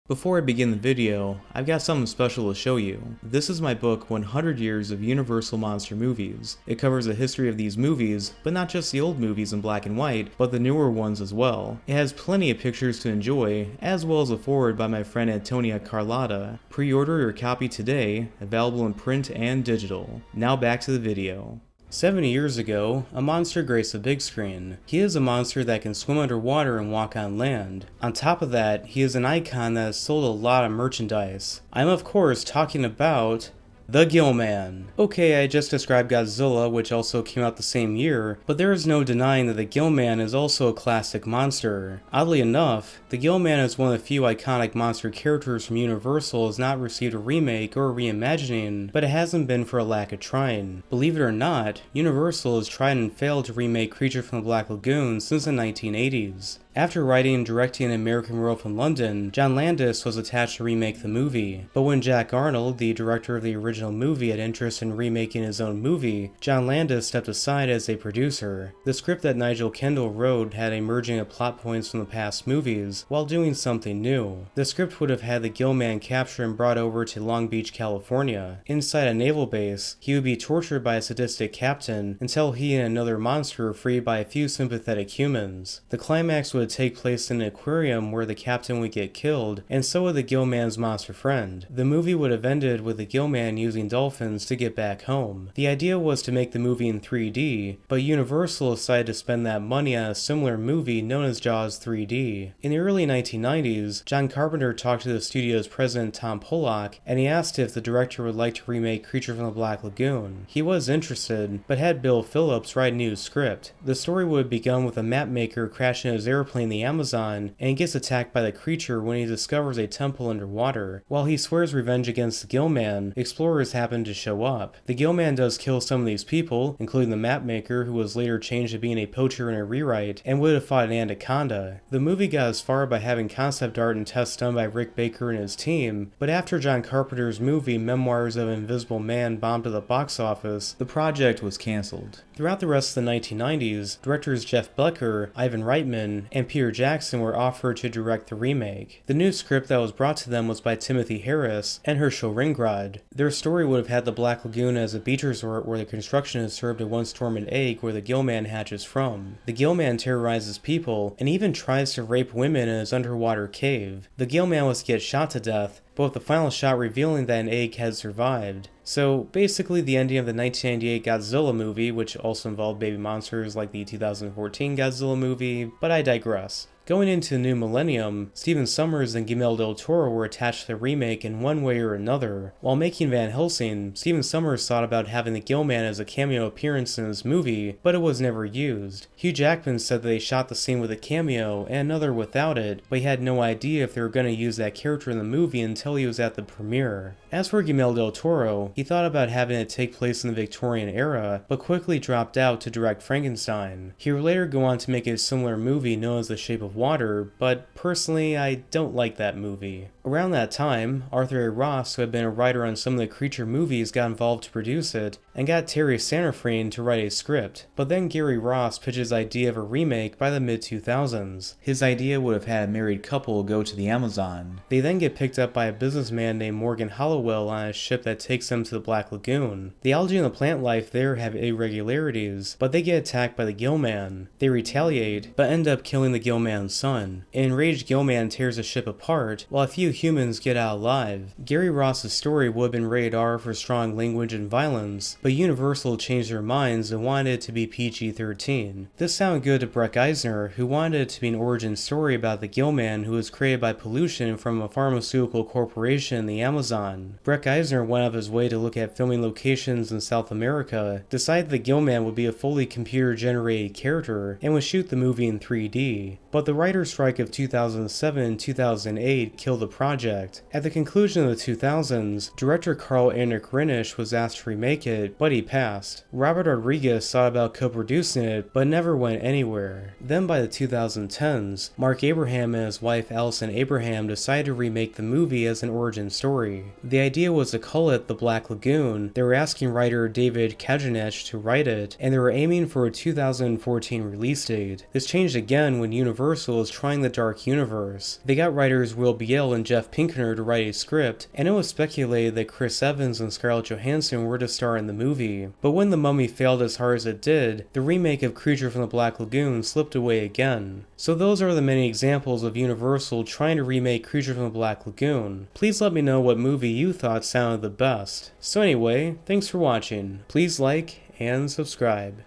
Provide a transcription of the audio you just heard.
Before I begin the video, I've got something special to show you. This is my book, 100 Years of Universal Monster Movies. It covers the history of these movies, but not just the old movies in black and white, but the newer ones as well. It has plenty of pictures to enjoy, as well as a foreword by my friend Antonia Carlotta. Pre-order your copy today, available in print and digital. Now back to the video. 70 years ago, a monster graced the big screen. He is a monster that can swim underwater and walk on land. On top of that, he is an icon that has sold a lot of merchandise. I'm of course talking about the Gill Man. Okay, I just described Godzilla, which also came out the same year, but there is no denying that the Gill Man is also a classic monster. Oddly enough, the Gill Man is one of the few iconic monster characters from Universal has not received a remake or a reimagining, but it hasn't been for a lack of trying. Believe it or not, Universal has tried and failed to remake Creature from the Black Lagoon since the 1980s. After writing and directing American Werewolf in London, John Landis was attached to remake the movie, but when Jack Arnold, the director of the original movie, had interest in remaking his own movie, John Landis stepped aside as a producer. The script that Nigel Kendall wrote had a merging of plot points from the past movies, while doing something new. The script would have had the Gill Man captured and brought over to Long Beach, California. Inside a naval base, he would be tortured by a sadistic captain until he and another monster were freed by a few sympathetic humans. The climax would take place in an aquarium where the captain would get killed, and so would the Gill Man's monster friend. The movie would have ended with the Gill Man using dolphins to get back home. The idea was to make the movie in 3D, but Universal decided to spend that money on a similar movie known as Jaws 3D. In the early 1990s, John Carpenter talked to the studio's president Tom Pollock, and he asked if the director would like to remake Creature from the Black Lagoon. He was interested, but had Bill Phillips write a new script. The story would have begun with a map maker crashing his airplane in the Amazon and gets attacked by the creature when he discovers a temple underwater. While he swears revenge against the Gill Man, explorers happen to show up. The Gill Man does kill some of these people, including the map maker, who was later changed to being a poacher in a rewrite, and would have fought an anaconda. The movie got as far by having concept art and tests done by Rick Baker and his team, but after John Carpenter's movie Memoirs of an Invisible Man bombed at the box office, the project was cancelled. Throughout the rest of the 1990s, directors Jeff Blecker, Ivan Reitman, and Peter Jackson were offered to direct the remake. The new script that was brought to them was by Timothy Harris and Herschel Ringrad. Their story would have had the Black Lagoon as a beach resort where the construction has served a once dormant egg where the Gill Man hatches from. The Gill Man terrorizes people and even tries to rape women in his underwater cave. The Gill Man was to get shot to death, but with the final shot revealing that an egg had survived. So basically the ending of the 1998 Godzilla movie, which also involved baby monsters like the 2014 Godzilla movie, but I digress. Going into the new millennium, Stephen Sommers and Guillermo del Toro were attached to the remake in one way or another. While making Van Helsing, Stephen Sommers thought about having the Gill Man as a cameo appearance in his movie, but it was never used. Hugh Jackman said that they shot the scene with a cameo and another without it, but he had no idea if they were going to use that character in the movie until he was at the premiere. As for Guillermo del Toro, he thought about having it take place in the Victorian era, but quickly dropped out to direct Frankenstein. He would later go on to make a similar movie known as The Shape of Water, but personally I don't like that movie. Around that time, Arthur A. Ross, who had been a writer on some of the Creature movies, got involved to produce it, and got Terry Sanderfreen to write a script. But then Gary Ross pitched his idea of a remake by the mid-2000s. His idea would have had a married couple go to the Amazon. They then get picked up by a businessman named Morgan Hollowell on a ship that takes them to the Black Lagoon. The algae and the plant life there have irregularities, but they get attacked by the Gill Man. They retaliate, but end up killing the Gill Man's son. An enraged Gill Man tears the ship apart, while a few humans get out alive. Gary Ross's story would have been rated R for strong language and violence, but Universal changed their minds and wanted it to be PG-13. This sounded good to Breck Eisner, who wanted it to be an origin story about the Gill Man who was created by pollution from a pharmaceutical corporation in the Amazon. Breck Eisner went out of his way to look at filming locations in South America, decided the Gill Man would be a fully computer-generated character, and would shoot the movie in 3D. But the writer's strike of 2007 and 2008 killed the project. At the conclusion of the 2000s, director Carl Erich Rinisch was asked to remake it, but he passed. Robert Rodriguez thought about co-producing it, but never went anywhere. Then by the 2010s, Mark Abraham and his wife Allison Abraham decided to remake the movie as an origin story. The idea was to call it The Black Lagoon. They were asking writer David Kajanech to write it, and they were aiming for a 2014 release date. This changed again when Universal was trying the Dark Universe. They got writers Will Biel and Jeff Jeff Pinkner to write a script, and it was speculated that Chris Evans and Scarlett Johansson were to star in the movie. But when The Mummy failed as hard as it did, the remake of Creature from the Black Lagoon slipped away again. So those are the many examples of Universal trying to remake Creature from the Black Lagoon. Please let me know what movie you thought sounded the best. So anyway, thanks for watching. Please like and subscribe.